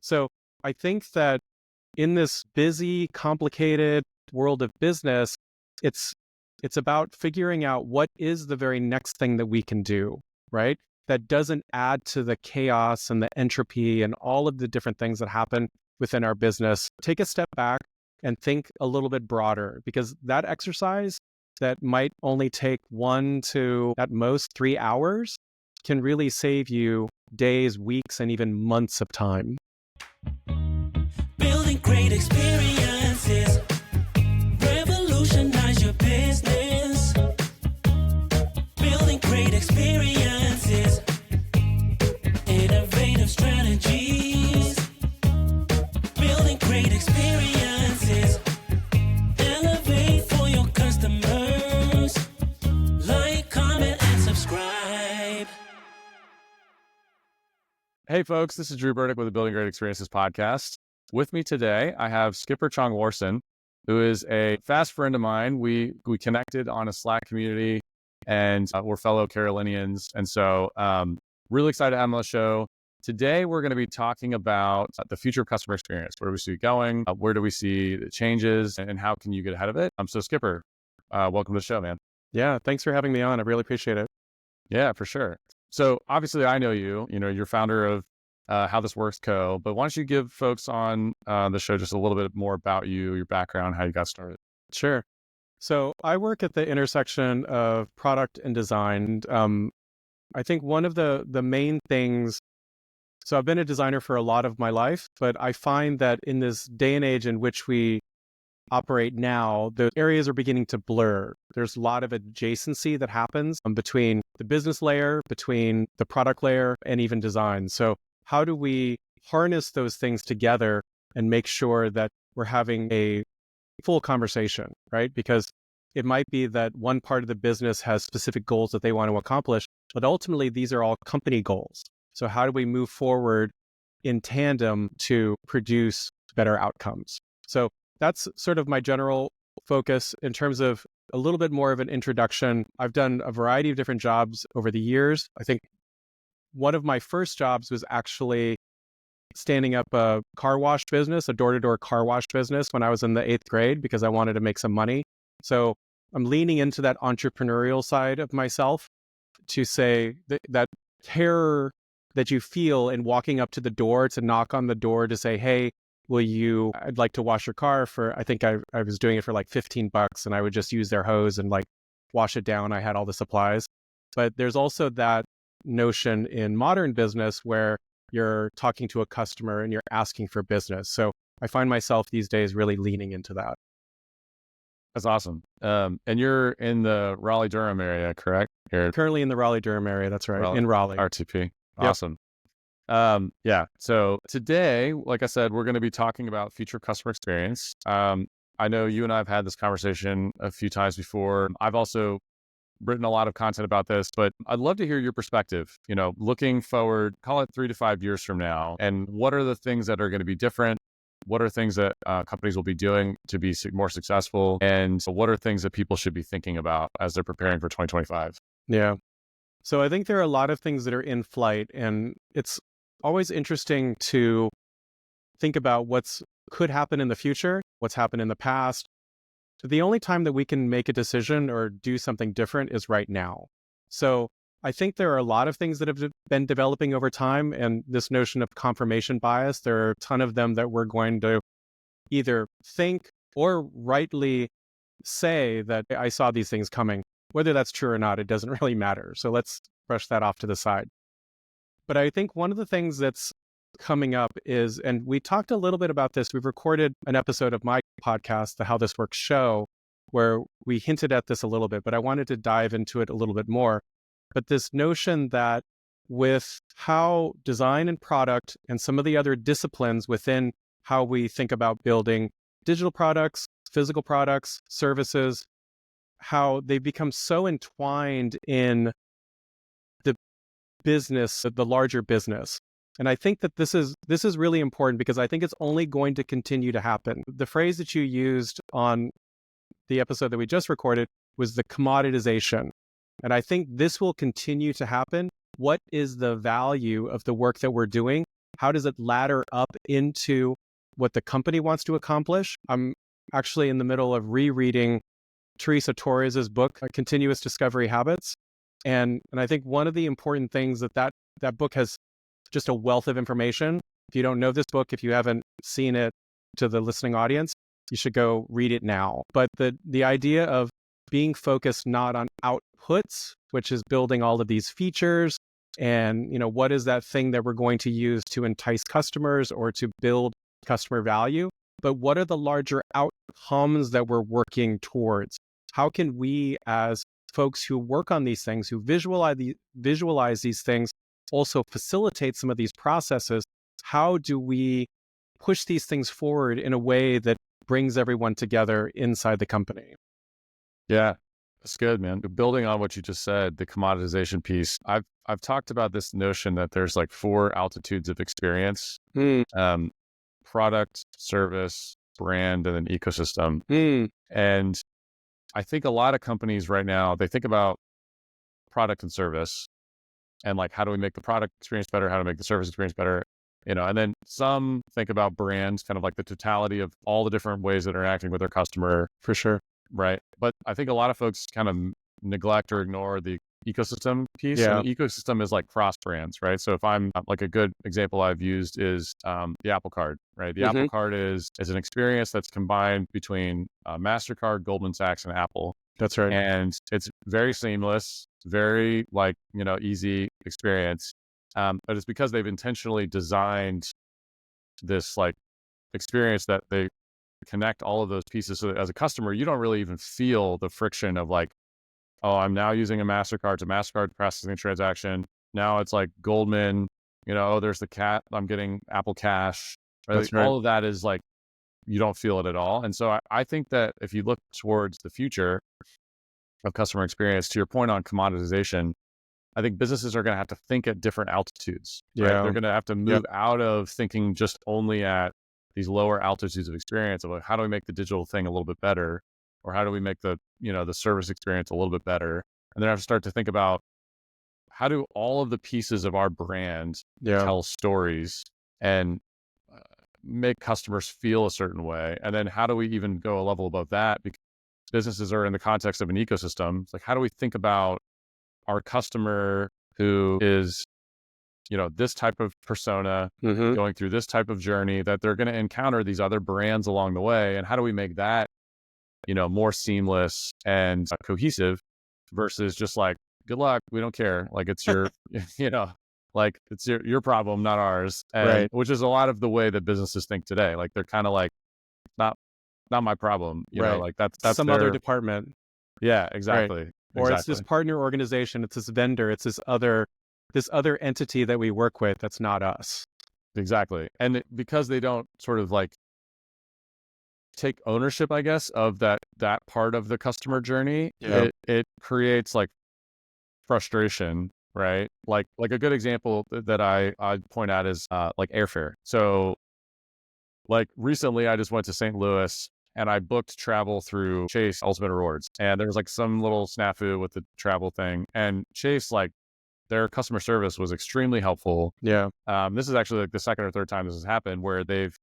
So I think that in this busy, complicated world of business, it's about figuring out what is the very next thing that we can do, right? That doesn't add to the chaos and the entropy and all of the different things that happen within our business. Take a step back and think a little bit broader, because that exercise that might only take 1 to at most 3 hours can really save you days, weeks, and even months of time. Building great experiences, revolutionize your business. Building great experiences, innovative strategies. Building great experiences, elevate for your customers. Like, comment, and subscribe. Hey folks, this is Drew Burdick with the Building Great Experiences podcast. With me today, I have Skipper Chong Warson, who is a fast friend of mine. We connected on a Slack community, and we're fellow Carolinians. And so really excited to have him on the show. Today, we're going to be talking about the future of customer experience. Where do we see it going? Where do we see the changes? And how can you get ahead of it? So Skipper, welcome to the show, man. Yeah, thanks for having me on. I really appreciate it. Yeah, for sure. So obviously I know you, you're founder of How This Works Co. But why don't you give folks on the show just a little bit more about you, your background, how you got started? Sure. So I work at the intersection of product and design. I think one of the main things, so I've been a designer for a lot of my life, but I find that in this day and age in which we operate now, the areas are beginning to blur. There's a lot of adjacency that happens between the business layer, between the product layer, and even design. So how do we harness those things together and make sure that we're having a full conversation, right? Because it might be that one part of the business has specific goals that they want to accomplish, but ultimately these are all company goals. So how do we move forward in tandem to produce better outcomes? So that's sort of my general focus. In terms of a little bit more of an introduction, I've done a variety of different jobs over the years. I think one of my first jobs was actually standing up a car wash business, a door-to-door car wash business when I was in the 8th grade because I wanted to make some money. So I'm leaning into that entrepreneurial side of myself to say that terror that you feel in walking up to the door, to knock on the door to say, hey, I'd like to wash your car for, I think I was doing it for like $15 and I would just use their hose and like wash it down. I had all the supplies. But there's also that notion in modern business where you're talking to a customer and you're asking for business. So I find myself these days really leaning into that. That's awesome. And you're in the Raleigh-Durham area, correct? You're currently in the Raleigh-Durham area. That's right. In Raleigh. RTP. Awesome. Yep. So today, like I said, we're going to be talking about future customer experience. I know you and I have had this conversation a few times before. I've also written a lot of content about this, but I'd love to hear your perspective, looking forward, call it 3 to 5 years from now. And what are the things that are going to be different? What are things that companies will be doing to be more successful? And what are things that people should be thinking about as they're preparing for 2025? Yeah. So I think there are a lot of things that are in flight, and it's always interesting to think about what's could happen in the future, what's happened in the past. So the only time that we can make a decision or do something different is right now. So I think there are a lot of things that have been developing over time, and this notion of confirmation bias, there are a ton of them that we're going to either think or rightly say that I saw these things coming. Whether that's true or not, it doesn't really matter. So let's brush that off to the side. But I think one of the things that's coming up is, and we talked a little bit about this, we've recorded an episode of my podcast, the How This Works show, where we hinted at this a little bit, but I wanted to dive into it a little bit more. But this notion that with how design and product and some of the other disciplines within how we think about building digital products, physical products, services, how they become so entwined in the business, the larger business. And I think that this is really important because I think it's only going to continue to happen. The phrase that you used on the episode that we just recorded was the commoditization. And I think this will continue to happen. What is the value of the work that we're doing how does it ladder up into what the company wants to accomplish? I'm actually in the middle of rereading Teresa Torres's book, Continuous Discovery Habits. And I think one of the important things that book has just a wealth of information. If you don't know this book, if you haven't seen it, to the listening audience, you should go read it now. But the idea of being focused not on outputs, which is building all of these features, and what is that thing that we're going to use to entice customers or to build customer value, but what are the larger outcomes that we're working towards? How can we, as folks who work on these things, who visualize these things, also facilitate some of these processes? How do we push these things forward in a way that brings everyone together inside the company? Yeah, that's good, man. Building on what you just said, the commoditization piece, I've talked about this notion that there's like 4 altitudes of experience: product, service, brand, and then ecosystem. And I think a lot of companies right now, they think about product and service and like, how do we make the product experience better? How to make the service experience better? And then some think about brands, kind of like the totality of all the different ways that are interacting with their customer. For sure. Right. But I think a lot of folks kind of neglect or ignore the ecosystem piece. Yeah. And the ecosystem is like cross brands, right? So if I'm like, a good example I've used is the Apple Card, right? The Apple Card is an experience that's combined between MasterCard, Goldman Sachs, and Apple. That's right. And it's very seamless, very easy experience. But it's because they've intentionally designed this like experience that they connect all of those pieces. So that as a customer, you don't really even feel the friction of like, oh, I'm now using a MasterCard to MasterCard processing a transaction. Now it's like Goldman, oh, there's the cat, I'm getting Apple Cash. Right? That's right. All of that is like, you don't feel it at all. And so I think that if you look towards the future of customer experience, to your point on commoditization, I think businesses are going to have to think at different altitudes. Right? Yeah. They're going to have to move out of thinking just only at these lower altitudes of experience of like, how do we make the digital thing a little bit better? Or how do we make the, the service experience a little bit better? And then I have to start to think about, how do all of the pieces of our brand tell stories and make customers feel a certain way? And then how do we even go a level above that? Because businesses are in the context of an ecosystem. It's like, how do we think about our customer who is, this type of persona going through this type of journey, that they're going to encounter these other brands along the way? And how do we make that, more seamless and cohesive versus just like, good luck, we don't care. Like it's your, like it's your problem, not ours. And, Right. Which is a lot of the way that businesses think today. Like they're kind of like, not my problem. You know, like that's some other department. Yeah, exactly. Right. Or it's this partner organization, it's this vendor, it's this other entity that we work with that's not us. Exactly. And because they don't sort of like take ownership, I guess, of that part of the customer journey, it creates like frustration, right? Like a good example that I'd point out is like airfare. So like recently I just went to St. Louis and I booked travel through Chase Ultimate Rewards. And there was like some little snafu with the travel thing. And Chase, like their customer service was extremely helpful. Yeah. This is actually like the second or third time this has happened where they've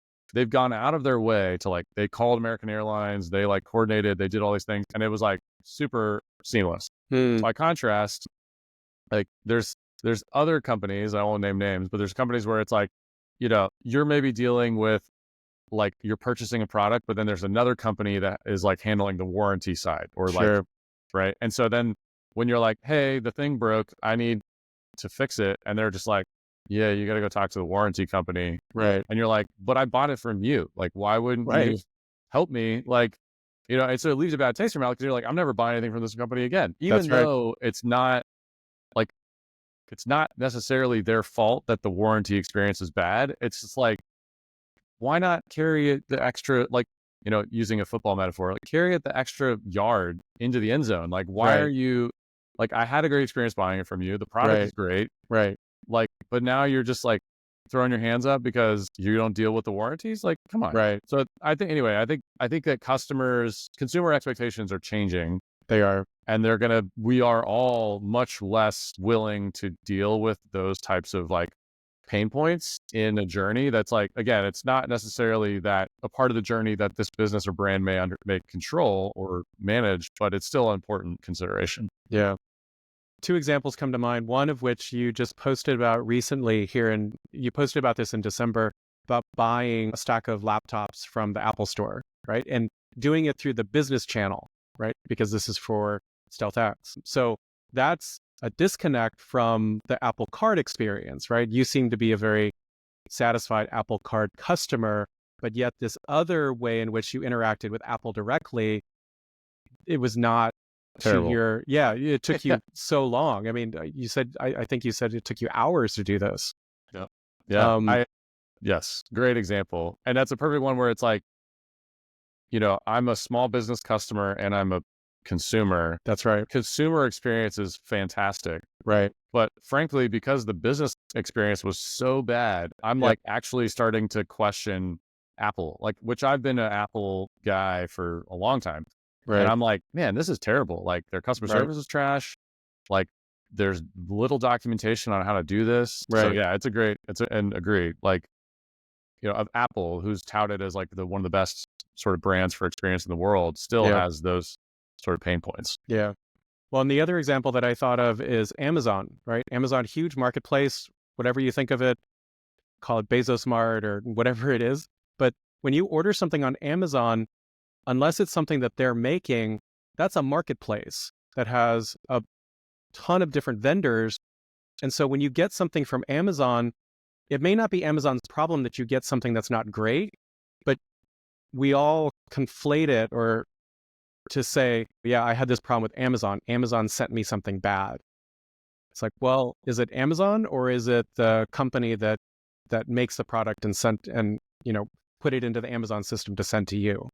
gone out of their way to like, they called American Airlines, they like coordinated, they did all these things, and it was like super seamless. By contrast, like there's other companies, I won't name names, but there's companies where it's like, you're maybe dealing with like you're purchasing a product, but then there's another company that is like handling the warranty side or like, right. And so then when you're like, hey, the thing broke, I need to fix it. And they're just like, yeah, you got to go talk to the warranty company. Right. And you're like, but I bought it from you. Like, why wouldn't you help me? Like, and so it leaves a bad taste in your mouth because you're like, I'm never buying anything from this company again. Even though it's not like, it's not necessarily their fault that the warranty experience is bad. It's just like, why not carry the extra, like, using a football metaphor, like carry it the extra yard into the end zone. Like, why are you like, I had a great experience buying it from you. The product is great. Right. Like, but now you're just like throwing your hands up because you don't deal with the warranties. Like, come on. Right. So I think that consumer expectations are changing. They are. And we are all much less willing to deal with those types of like pain points in a journey that's like, again, it's not necessarily that a part of the journey that this business or brand may control or manage, but it's still an important consideration. Yeah. Two examples come to mind, one of which you just posted about recently here, and you posted about this in December, about buying a stack of laptops from the Apple Store, right? And doing it through the business channel, right? Because this is for StealthX. So that's a disconnect from the Apple Card experience, right? You seem to be a very satisfied Apple Card customer, but yet this other way in which you interacted with Apple directly, it was not Terrible. it took you so long. I mean, you said, I think you said it took you hours to do this. Yep. Yeah. Yes. Great example. And that's a perfect one where it's like, I'm a small business customer and I'm a consumer. That's right. Consumer experience is fantastic. Right. But frankly, because the business experience was so bad, I'm like actually starting to question Apple, like, which I've been an Apple guy for a long time. Right. And I'm like, man, this is terrible. Like their customer service is trash. Like there's little documentation on how to do this. Right. So yeah, and agreed. Like, of Apple, who's touted as like one of the best sort of brands for experience in the world, still has those sort of pain points. Yeah. Well, and the other example that I thought of is Amazon, right? Amazon, huge marketplace, whatever you think of it, call it Bezos Mart or whatever it is. But when you order something on Amazon, unless it's something that they're making, that's a marketplace that has a ton of different vendors. And so when you get something from Amazon, it may not be Amazon's problem that you get something that's not great, but we all conflate it or to say, yeah, I had this problem with Amazon. Amazon sent me something bad. It's like, well, is it Amazon or is it the company that makes the product and put it into the Amazon system to send to you?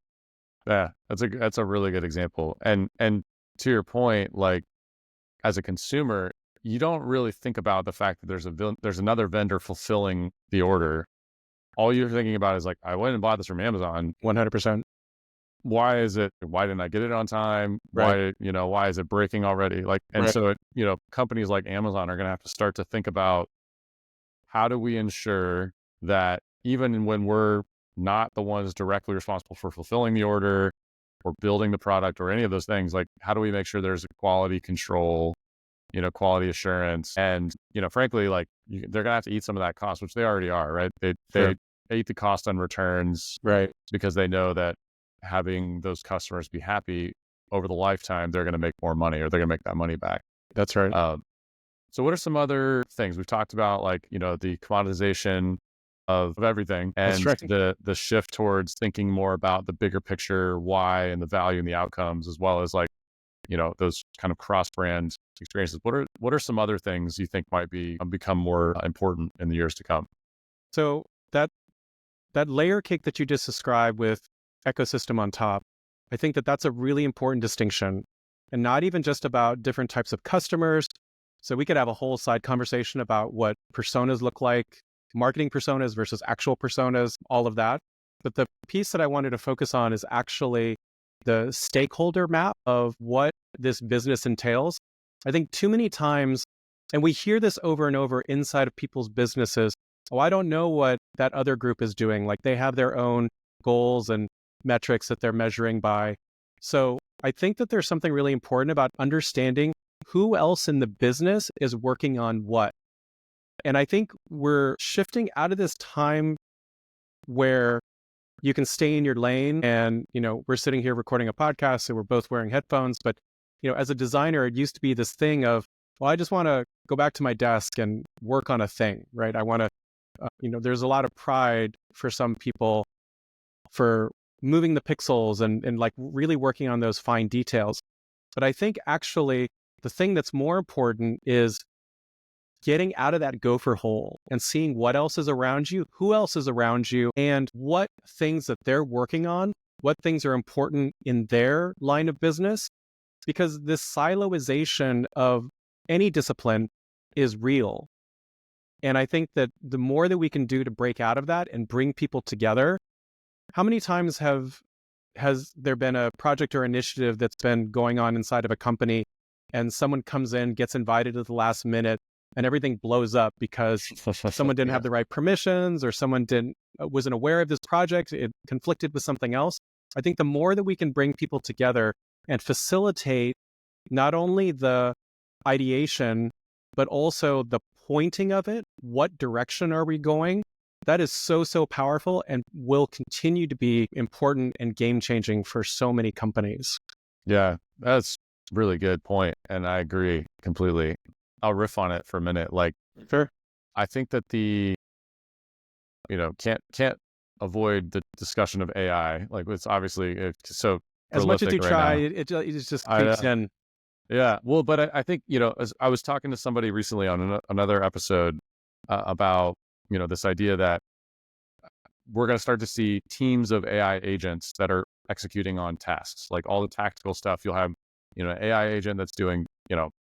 Yeah, that's a really good example. And to your point, like as a consumer, you don't really think about the fact that there's another vendor fulfilling the order. All you're thinking about is like, I went and bought this from Amazon. 100%. Why didn't I get it on time? Right. Why is it breaking already? Like, and Right. so, companies like Amazon are going to have to start to think about how do we ensure that even when we're not the ones directly responsible for fulfilling the order or building the product or any of those things, like how do we make sure there's a quality control, quality assurance, and, frankly, like they're going to have to eat some of that cost, which they already are, right? They eat the cost on returns, right? Because they know that having those customers be happy over the lifetime, they're going to make more money or they're going to make that money back. That's right. So what are some other things we've talked about, like, the commoditization of everything and the shift towards thinking more about the bigger picture, why and the value and the outcomes, as well as like, those kind of cross-brand experiences. What are some other things you think might become more important in the years to come? So that layer cake that you just described with ecosystem on top, I think that's a really important distinction, and not even just about different types of customers. So we could have a whole side conversation about what personas look like, marketing personas versus actual personas, all of that. But the piece that I wanted to focus on is actually the stakeholder map of what this business entails. I think too many times, and we hear this over and over inside of people's businesses, oh, I don't know what that other group is doing. Like they have their own goals and metrics that they're measuring by. So I think that there's something really important about understanding who else in the business is working on what. And I think we're shifting out of this time where you can stay in your lane and, we're sitting here recording a podcast, so we're both wearing headphones. But, as a designer, it used to be this thing of, well, I just want to go back to my desk and work on a thing, right? I want to, there's a lot of pride for some people for moving the pixels and like really working on those fine details. But I think actually the thing that's more important is getting out of that gopher hole and seeing what else is around you, who else is around you, and what things that they're working on, what things are important in their line of business. Because this siloization of any discipline is real. And I think that the more that we can do to break out of that and bring people together, how many times has there been a project or initiative that's been going on inside of a company and someone comes in, gets invited at the last minute, and everything blows up because someone didn't have the right permissions or someone wasn't aware of this project. It conflicted with something else. I think the more that we can bring people together and facilitate not only the ideation, but also the pointing of it, what direction are we going? That is so, so powerful and will continue to be important and game-changing for so many companies. Yeah, that's a really good point, and I agree completely. I'll riff on it for a minute. Like, Sure. I think that can't avoid the discussion of AI. Like, it's obviously so as much as you try, now. it just creeps in. Yeah, well, but I think, as I was talking to somebody recently on another episode about, this idea that we're going to start to see teams of AI agents that are executing on tasks, like all the tactical stuff. You'll have, an AI agent that's doing,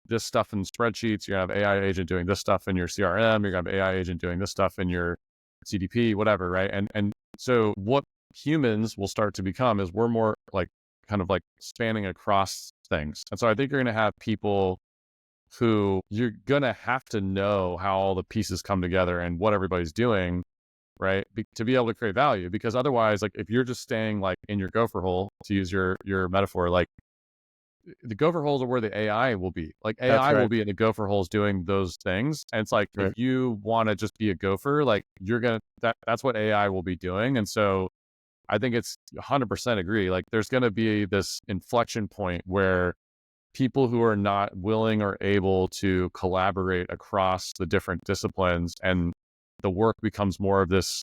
this stuff in spreadsheets. You're going to have AI agent doing this stuff in your CRM. You're going to have AI agent doing this stuff in your CDP, whatever, right? And so what humans will start to become is we're more like kind of like spanning across things. And so I think you're going to have people who you're going to have to know how all the pieces come together and what everybody's doing, right? To be able to create value, because otherwise, like if you're just staying like in your gopher hole, to use your metaphor, like the gopher holes are where the AI will be. Like AI will be in the gopher holes doing those things. And it's like, if you want to just be a gopher, like that's what AI will be doing. And so I think it's 100% agree. Like there's going to be this inflection point where people who are not willing or able to collaborate across the different disciplines, and the work becomes more of this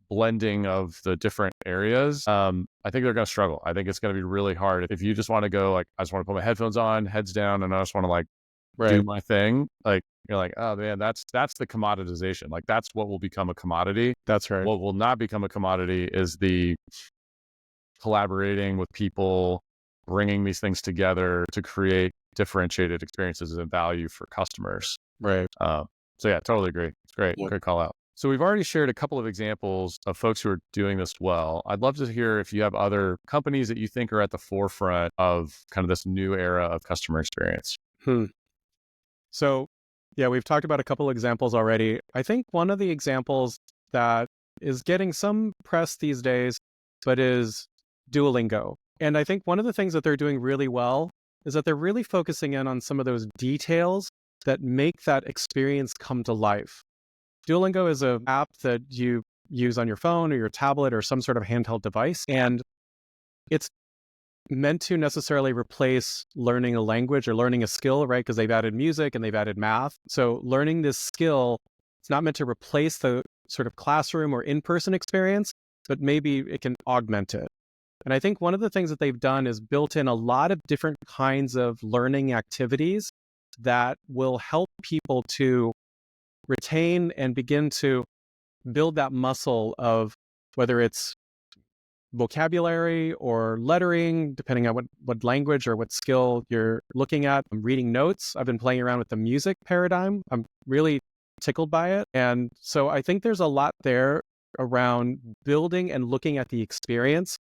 blending of the different areas, I think they're going to struggle. I think it's going to be really hard. If you just want to go like, I just want to put my headphones on, heads down, and I just want to like do my thing, like you're like, oh man, that's the commoditization. Like that's what will become a commodity. That's right. What will not become a commodity is the collaborating with people, bringing these things together to create differentiated experiences and value for customers. Right. So yeah, totally agree. It's great. Yep. Good call out. So we've already shared a couple of examples of folks who are doing this well. I'd love to hear if you have other companies that you think are at the forefront of kind of this new era of customer experience. So yeah, we've talked about a couple examples already. I think one of the examples that is getting some press these days, but is Duolingo. And I think one of the things that they're doing really well is that they're really focusing in on some of those details that make that experience come to life. Duolingo is an app that you use on your phone or your tablet or some sort of handheld device. And it's meant to necessarily replace learning a language or learning a skill, right? Because they've added music and they've added math. So learning this skill, it's not meant to replace the sort of classroom or in-person experience, but maybe it can augment it. And I think one of the things that they've done is built in a lot of different kinds of learning activities that will help people to retain and begin to build that muscle of whether it's vocabulary or lettering, depending on what language or what skill you're looking at. I'm reading notes. I've been playing around with the music paradigm. I'm really tickled by it. And so I think there's a lot there around building and looking at the experience.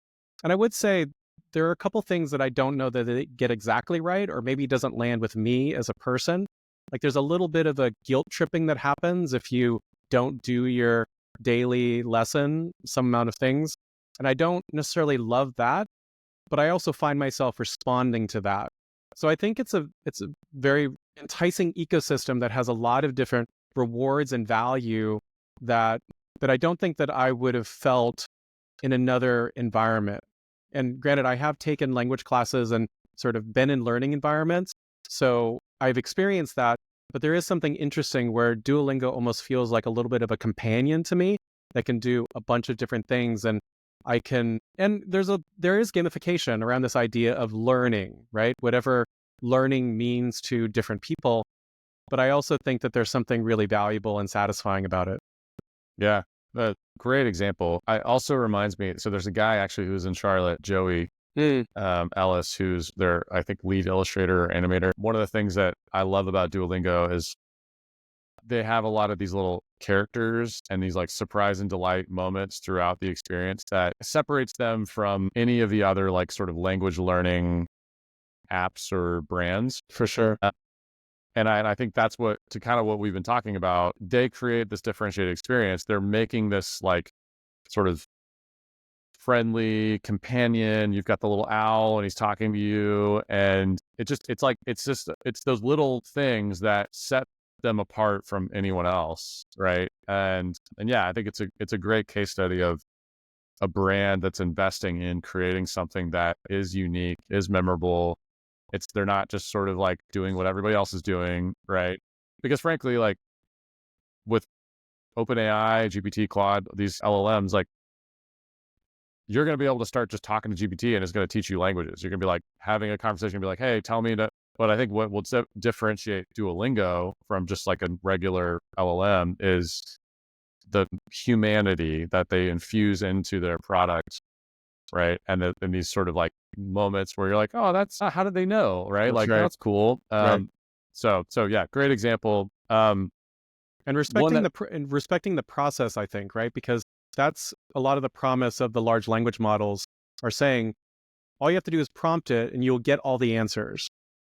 And I would say there are a couple things that I don't know that they get exactly right, or maybe doesn't land with me as a person. Like there's a little bit of a guilt tripping that happens if you don't do your daily lesson, some amount of things. And I don't necessarily love that, but I also find myself responding to that. So I think it's a very enticing ecosystem that has a lot of different rewards and value that I don't think that I would have felt in another environment. And granted, I have taken language classes and sort of been in learning environments, so I've experienced that, but there is something interesting where Duolingo almost feels like a little bit of a companion to me that can do a bunch of different things. And there is gamification around this idea of learning, right? Whatever learning means to different people. But I also think that there's something really valuable and satisfying about it. Yeah, a great example. I also reminds me, so there's a guy actually who's in Charlotte, Joey Ellis, who's their, I think, lead illustrator or animator. One of the things that I love about Duolingo is they have a lot of these little characters and these like surprise and delight moments throughout the experience that separates them from any of the other like sort of language learning apps or brands. For sure. I think that's what we've been talking about. They create this differentiated experience. They're making this like sort of friendly companion. You've got the little owl and he's talking to you, and it's those little things that set them apart from anyone else, right? And yeah, I think it's a great case study of a brand that's investing in creating something that is unique, is memorable. They're not just sort of like doing what everybody else is doing, right? Because frankly, like with OpenAI, GPT, Claude, these LLMs, like you're going to be able to start just talking to GPT and it's going to teach you languages. You're going to be like having a conversation and be like, hey, tell me that. But I think what will differentiate Duolingo from just like a regular LLM is the humanity that they infuse into their product, right? And these sort of like moments where you're like, oh, that's how did they know, right? That's like right. that's cool. Right. So yeah, great example. And respecting the process, I think, right? Because that's a lot of the promise of the large language models are saying, all you have to do is prompt it and you'll get all the answers.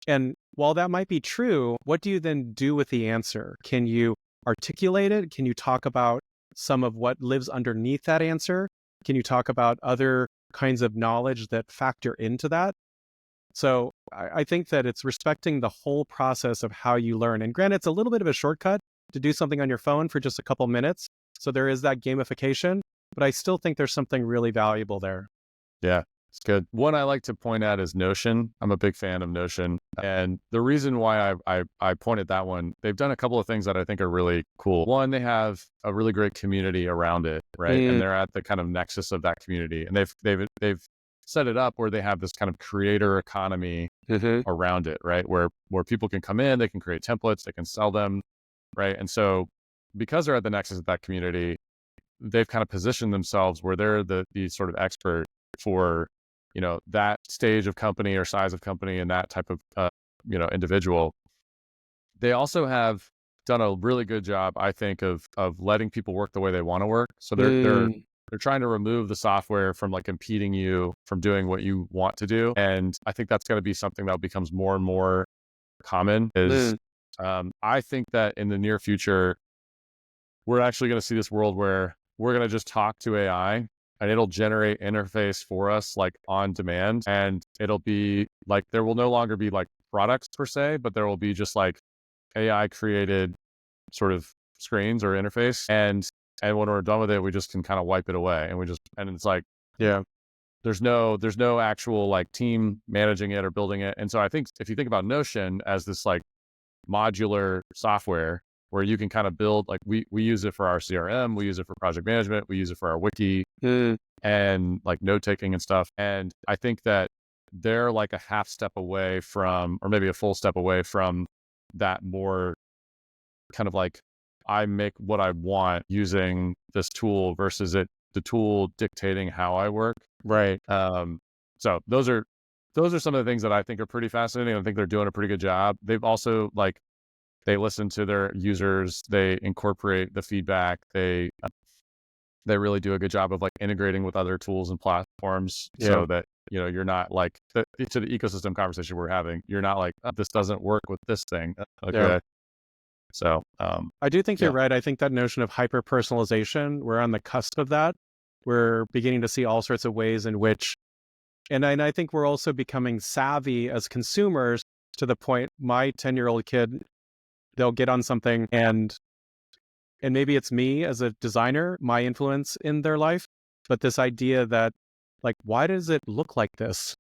And while that might be true, what do you then do with the answer? Can you articulate it? Can you talk about some of what lives underneath that answer? Can you talk about other kinds of knowledge that factor into that? So I think that it's respecting the whole process of how you learn. And granted, it's a little bit of a shortcut to do something on your phone for just a couple minutes. So there is that gamification, but I still think there's something really valuable there. Yeah, it's good. One I like to point at is Notion. I'm a big fan of Notion. And the reason why I pointed that one, they've done a couple of things that I think are really cool. One, they have a really great community around it, right? And they're at the kind of nexus of that community. And they've set it up where they have this kind of creator economy around it, right? Where people can come in, they can create templates, they can sell them, right? And so because they're at the nexus of that community, they've kind of positioned themselves where they're the sort of expert for, that stage of company or size of company and that type of, individual. They also have done a really good job, I think, of letting people work the way they want to work. So they're trying to remove the software from like impeding you from doing what you want to do. And I think that's going to be something that becomes more and more common is, I think that in the near future, we're actually going to see this world where we're going to just talk to AI and it'll generate interface for us like on demand. And it'll be like, there will no longer be like products per se, but there will be just like AI created sort of screens or interface. And when we're done with it, we just can kind of wipe it away. And it's like, yeah, there's no actual like team managing it or building it. And so I think if you think about Notion as this like modular software where you can kind of build, like we use it for our CRM, we use it for project management, we use it for our wiki and like note taking and stuff. And I think that they're like a half step away from, or maybe a full step away from that more kind of like, I make what I want using this tool versus the tool dictating how I work. Right. So those are some of the things that I think are pretty fascinating. I think they're doing a pretty good job. They've also like, they listen to their users, they incorporate the feedback, they really do a good job of like integrating with other tools and platforms so that, you're not like to the ecosystem conversation we're having, you're not like, this doesn't work with this thing. Okay. Yeah. So, I do think you're right. I think that notion of hyper personalization, we're on the cusp of that. We're beginning to see all sorts of ways in which, and I think we're also becoming savvy as consumers to the point, my 10-year-old kid, they'll get on something and maybe it's me as a designer, my influence in their life, but this idea that like, why does it look like this?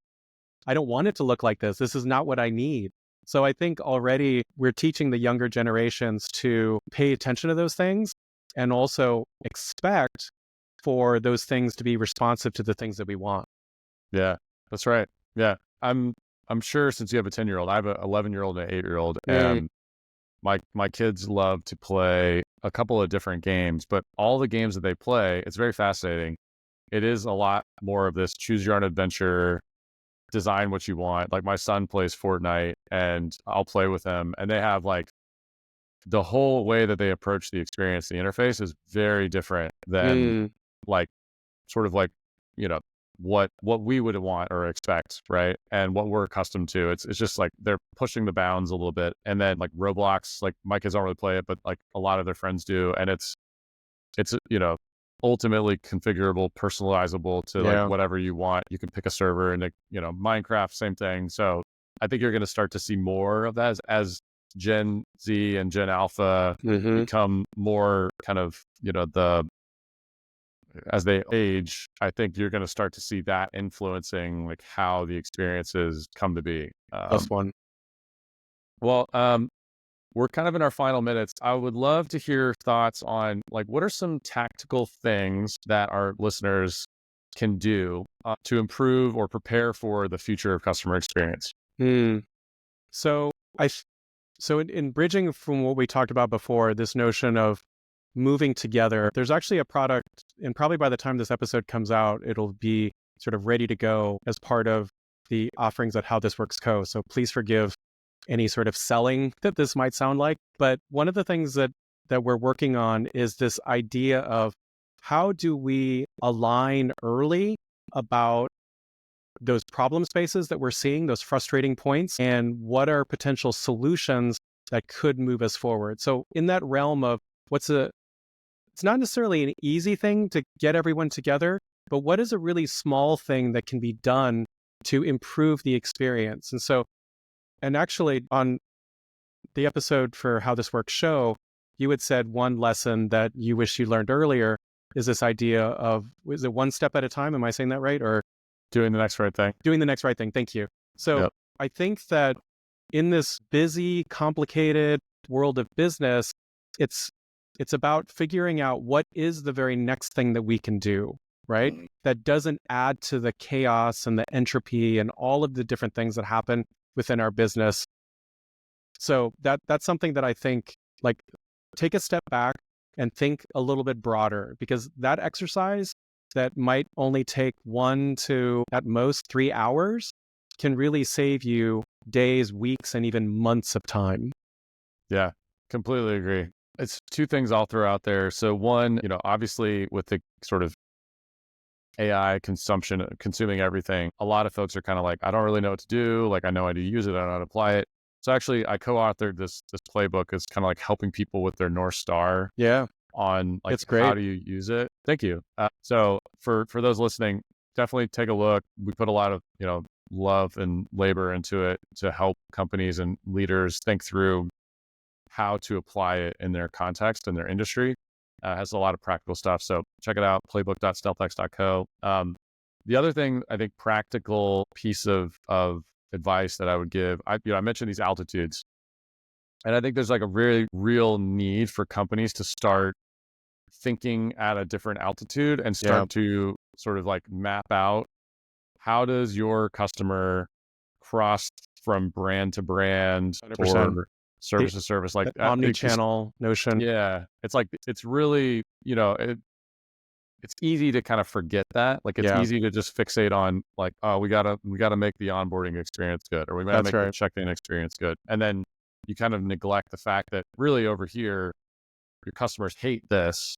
I don't want it to look like this. This is not what I need. So I think already we're teaching the younger generations to pay attention to those things and also expect for those things to be responsive to the things that we want. Yeah, that's right. Yeah. I'm sure since you have a 10-year-old, I have an 11-year-old and an 8-year-old, and my kids love to play a couple of different games, but all the games that they play, it's very fascinating. It is a lot more of this choose your own adventure, design what you want. Like my son plays Fortnite and I'll play with him, and they have like the whole way that they approach the experience, the interface is very different than like sort of like, what we would want or expect, right? And what we're accustomed to. It's just like they're pushing the bounds a little bit. And then like Roblox, like my kids don't really play it, but like a lot of their friends do. And it's ultimately configurable, personalizable to like whatever you want. You can pick a server, and Minecraft, same thing. So I think you're going to start to see more of that as Gen Z and Gen Alpha become more kind of, as they age. I think you're going to start to see that influencing like how the experiences come to be. Plus one. Well, we're kind of in our final minutes. I would love to hear thoughts on like, what are some tactical things that our listeners can do to improve or prepare for the future of customer experience? So in bridging from what we talked about before, this notion of moving together, there's actually a product, and probably by the time this episode comes out, it'll be sort of ready to go as part of the offerings at How This Works Co. So please forgive any sort of selling that this might sound like. But one of the things that we're working on is this idea of how do we align early about those problem spaces that we're seeing, those frustrating points, and what are potential solutions that could move us forward. So in that realm of it's not necessarily an easy thing to get everyone together, but what is a really small thing that can be done to improve the experience? And actually on the episode for How This Works show, you had said one lesson that you wish you learned earlier is this idea of, is it one step at a time? Am I saying that right? Or doing the next right thing. Doing the next right thing. Thank you. So I think that in this busy, complicated world of business, it's about figuring out what is the very next thing that we can do, right? That doesn't add to the chaos and the entropy and all of the different things that happen within our business. So that's something that I think, like, take a step back and think a little bit broader, because that exercise that might only take 1 to at most 3 hours can really save you days, weeks, and even months of time. Yeah, completely agree. It's two things I'll throw out there. So one, obviously with the sort of AI consumption, consuming everything, a lot of folks are kind of like, I don't really know what to do. Like, I know how to use it, I don't know how to apply it. So actually I co-authored this playbook. It's kind of like helping people with their North Star. Yeah. On like, it's great. How do you use it? Thank you. So for those listening, definitely take a look. We put a lot of, love and labor into it to help companies and leaders think through how to apply it in their context and their industry. Has a lot of practical stuff. So check it out, playbook.stealthx.co. The other thing, I think, practical piece of advice that I would give, I mentioned these altitudes. And I think there's like a very real need for companies to start thinking at a different altitude and start to sort of like map out, how does your customer cross from brand to brand 100%. or service to service, like omni-channel notion. Yeah. It's like, it's really, it's easy to kind of forget that. Like, it's easy to just fixate on like, oh, we gotta make the onboarding experience good, or we gotta make the check-in experience good. And then you kind of neglect the fact that really over here, your customers hate this,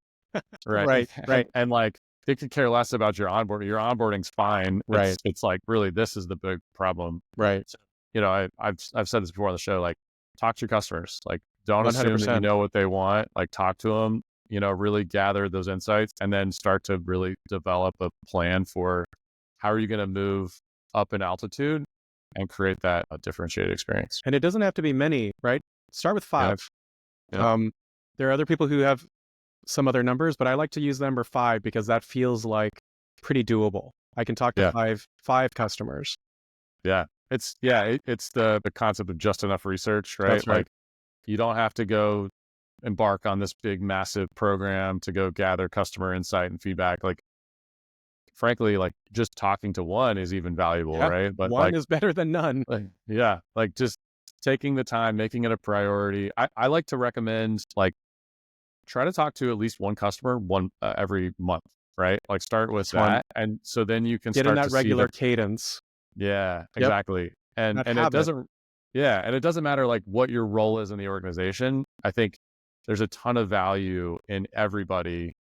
right? Right. And like, they could care less about your onboarding. Your onboarding's fine. Right. It's like, really, this is the big problem. Right. So, I've said this before on the show, like, talk to your customers. Like, don't 100%. Assume that you know what they want. Like, talk to them, really gather those insights, and then start to really develop a plan for how are you going to move up in altitude and create that differentiated experience. And it doesn't have to be many, right? Start with 5. Yep. There are other people who have some other numbers, but I like to use the number 5 because that feels like pretty doable. I can talk to five customers. Yeah. It's the concept of just enough research, right? That's right. Like, you don't have to go embark on this big, massive program to go gather customer insight and feedback. Like, frankly, like, just talking to one is even valuable, right? But one is better than none. Like just taking the time, making it a priority. I like to recommend, like, try to talk to at least one customer every month, right? Like, start with that. And so then you can get start in that to regular cadence. Yeah, exactly. And it doesn't matter like what your role is in the organization. I think there's a ton of value in everybody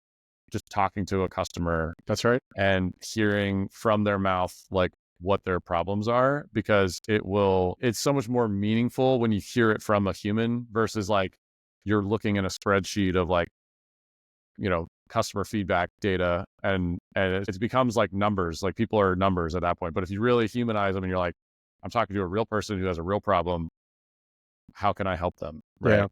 just talking to a customer That's right. and hearing from their mouth, like what their problems are, because it's so much more meaningful when you hear it from a human versus like you're looking in a spreadsheet of like, customer feedback data and it becomes like numbers, like people are numbers at that point. But if you really humanize them and you're like, I'm talking to a real person who has a real problem, how can I help them? Right. Yeah.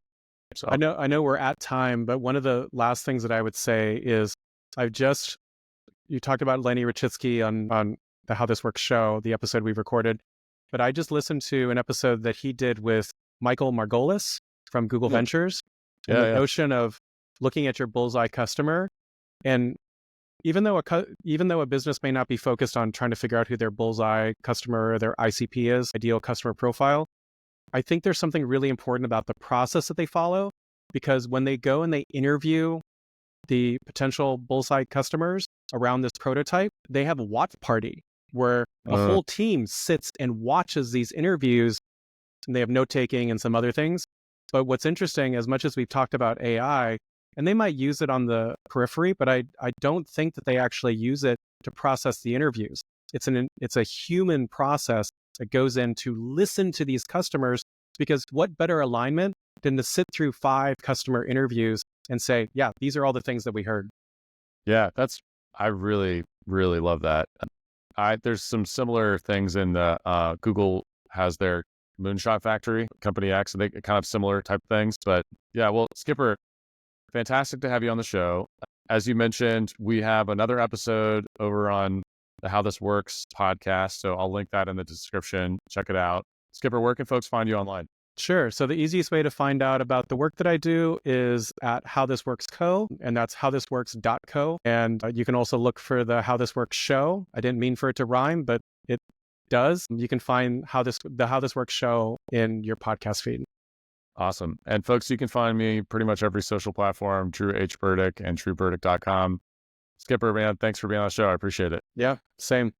So I know we're at time, but one of the last things that I would say is you talked about Lenny Rachitsky on the How This Works show, the episode we've recorded, but I just listened to an episode that he did with Michael Margolis from Google Ventures, and the notion of looking at your bullseye customer. And even though a business may not be focused on trying to figure out who their bullseye customer or their ICP is, ideal customer profile, I think there's something really important about the process that they follow, because when they go and they interview the potential bullseye customers around this prototype, they have a watch party where a whole team sits and watches these interviews, and they have note taking and some other things. But what's interesting, as much as we've talked about AI, and they might use it on the periphery, but I don't think that they actually use it to process the interviews. It's a human process that goes in to listen to these customers, because what better alignment than to sit through 5 customer interviews and say, yeah, these are all the things that we heard. Yeah, I really, really love that. There's some similar things in the Google has their Moonshot Factory, Company X, and they kind of similar type things. But yeah, well, Skipper, fantastic to have you on the show. As you mentioned, we have another episode over on the How This Works podcast. So I'll link that in the description. Check it out. Skipper, where can folks find you online? Sure. So the easiest way to find out about the work that I do is at How This Works Co, and that's howthisworks.co. And you can also look for the How This Works show. I didn't mean for it to rhyme, but it does. You can find the How This Works show in your podcast feed. Awesome. And folks, you can find me pretty much every social platform, Drew H. Burdick and drewburdick.com. Skipper, man, thanks for being on the show. I appreciate it. Yeah, same.